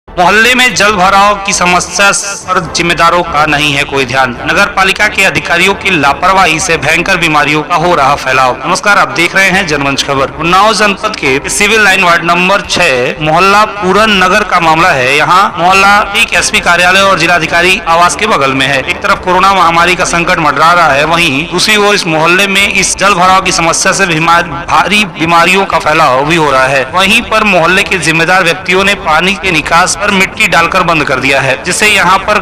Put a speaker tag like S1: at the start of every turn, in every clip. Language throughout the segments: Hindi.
S1: मोहल्ले में जल भराव की समस्या पर जिम्मेदारों का नहीं है कोई ध्यान। नगर पालिका के अधिकारियों की लापरवाही से भयंकर बीमारियों का हो रहा फैलाव। नमस्कार, आप देख रहे हैं जनमंच खबर। उन्नाव जनपद के सिविल लाइन वार्ड नंबर 6 मोहल्ला पूरन नगर का मामला है। यहाँ मोहल्ला ठीक एसपी कार्यालय और जिलाधिकारी आवास के बगल में है। एक तरफ कोरोना महामारी का संकट मंडरा रहा है, वहीं दूसरी ओर इस मोहल्ले में इस जल भराव की समस्या से भारी बीमारियों का फैलाव भी हो रहा है। वहीं पर मोहल्ले के जिम्मेदार व्यक्तियों ने पानी के निकास मिट्टी डालकर बंद कर दिया है, जिससे यहाँ पर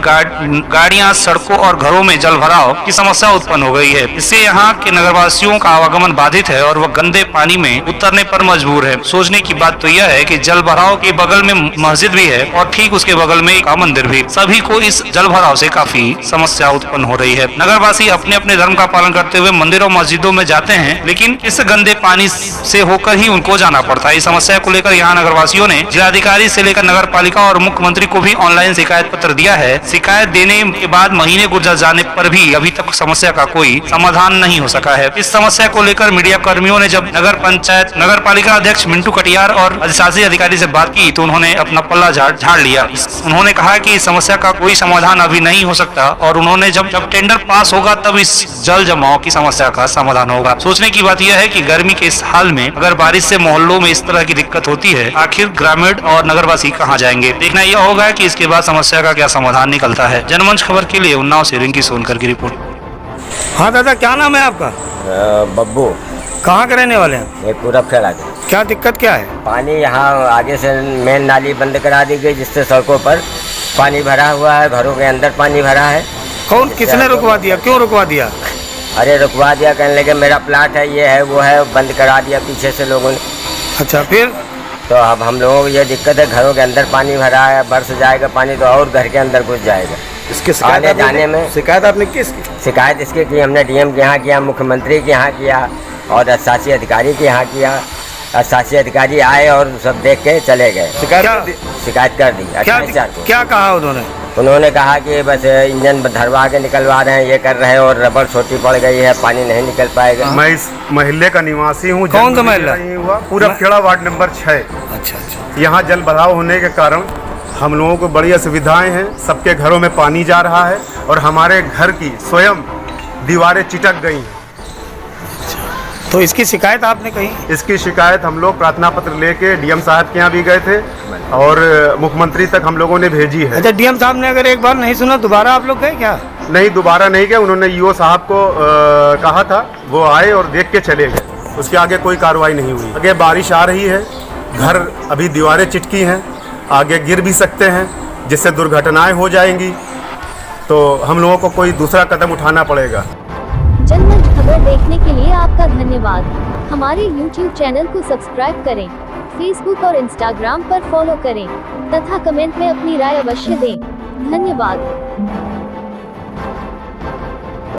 S1: गाड़ियां, सड़कों और घरों में जल भराव की समस्या उत्पन्न हो गई है। इससे यहाँ के नगरवासियों का आवागमन बाधित है और वह गंदे पानी में उतरने पर मजबूर है। सोचने की बात तो यह है कि जल भराव के बगल में मस्जिद भी है और ठीक उसके बगल में एक मंदिर भी। सभी को इस जल भराव से काफी समस्या उत्पन्न हो रही है। नगरवासी अपने अपने धर्म का पालन करते हुए मंदिरों मस्जिदों में जाते हैं, लेकिन इस गंदे पानी से होकर ही उनको जाना पड़ता है। इस समस्या को लेकर यहाँ नगरवासियों ने जिलाधिकारी से लेकर नगर पालिका और मुख्यमंत्री को भी ऑनलाइन शिकायत पत्र दिया है। शिकायत देने के बाद महीने गुजर जाने पर भी अभी तक समस्या का कोई समाधान नहीं हो सका है। इस समस्या को लेकर मीडिया कर्मियों ने जब नगर पालिका अध्यक्ष मिंटू कटियार और अधिशासी अधिकारी से बात की तो उन्होंने अपना पल्ला झाड़ लिया। उन्होंने कहा कि इस समस्या का कोई समाधान अभी नहीं हो सकता और उन्होंने जब टेंडर पास होगा तब इस जल जमाव की समस्या का समाधान होगा। सोचने की बात यह है कि गर्मी के इस हाल में अगर बारिश से मोहल्लों में इस तरह की दिक्कत होती है, आखिर ग्रामीण और नगरवासी कहाँ जाएंगे। देखना यह होगा कि इसके बाद समस्या का क्या समाधान निकलता है। जनमंच खबर के लिए उन्नाव से रिंकी सोनकर की रिपोर्ट।
S2: हाँ दादा, क्या नाम है आपका?
S3: बब्बू।
S2: कहाँ के रहने वाले हैं?
S3: ये पूरा खेला के।
S2: क्या दिक्कत क्या है?
S3: पानी यहाँ आगे से मेन नाली बंद करा दी गई, जिससे सड़कों पर पानी भरा हुआ है, घरों के अंदर पानी भरा है।
S2: कौन, किसने रुकवा दिया? क्यों रुकवा दिया?
S3: अरे रुकवा दिया, कहने लगे मेरा प्लाट है, ये है वो है, बंद करा दिया पीछे से लोगों ने।
S2: अच्छा, फिर?
S3: तो अब हम लोगों को ये दिक्कत है, घरों के अंदर पानी भरा है, बरस जाएगा पानी तो और घर के अंदर घुस जाएगा।
S2: इसके
S3: आने जाने में
S2: शिकायत आपने किसकी?
S3: शिकायत इसके की हमने डीएम के यहाँ किया, मुख्यमंत्री के यहाँ किया और शासी अधिकारी के यहाँ किया। शासी अधिकारी आए और सब देख के चले गए। शिकायत कर दी।
S2: क्या कहा उन्होंने?
S3: उन्होंने कहा कि बस इंजन धरवा के निकलवा रहे हैं, ये कर रहे हैं और रबड़ छोटी पड़ गई है, पानी नहीं निकल पाएगा।
S4: मैं इस महल्ले का निवासी हूँ।
S2: कौन सा महल्ला?
S4: हुआ पूरा खेड़ा वार्ड नंबर 6।
S2: अच्छा।
S4: यहाँ जल भराव होने के कारण हम लोगों को बड़ी असुविधाएं हैं। सबके घरों में पानी जा रहा है और हमारे घर की स्वयं दीवारें चिटक गई हैं।
S2: तो इसकी शिकायत आपने कही?
S4: इसकी शिकायत हम लोग प्रार्थना पत्र लेके डीएम साहब के यहाँ भी गए थे और मुख्यमंत्री तक हम लोगों ने भेजी है।
S2: अच्छा, डीएम साहब ने अगर एक बार नहीं सुना, दोबारा आप लोग गए क्या?
S4: नहीं, दोबारा नहीं गए। उन्होंने ईओ साहब को कहा था, वो आए और देख के चले गए। उसके आगे कोई कार्रवाई नहीं हुई। आगे बारिश आ रही है, घर अभी दीवारें चिटकी हैं, आगे गिर भी सकते हैं, जिससे दुर्घटनाएं हो जाएंगी। तो हम लोगों को कोई दूसरा कदम उठाना पड़ेगा।
S5: जनमंच खबर देखने के लिए आपका धन्यवाद। हमारे YouTube चैनल को सब्सक्राइब करें, Facebook और Instagram पर फॉलो करें तथा कमेंट में अपनी राय अवश्य दें। धन्यवाद।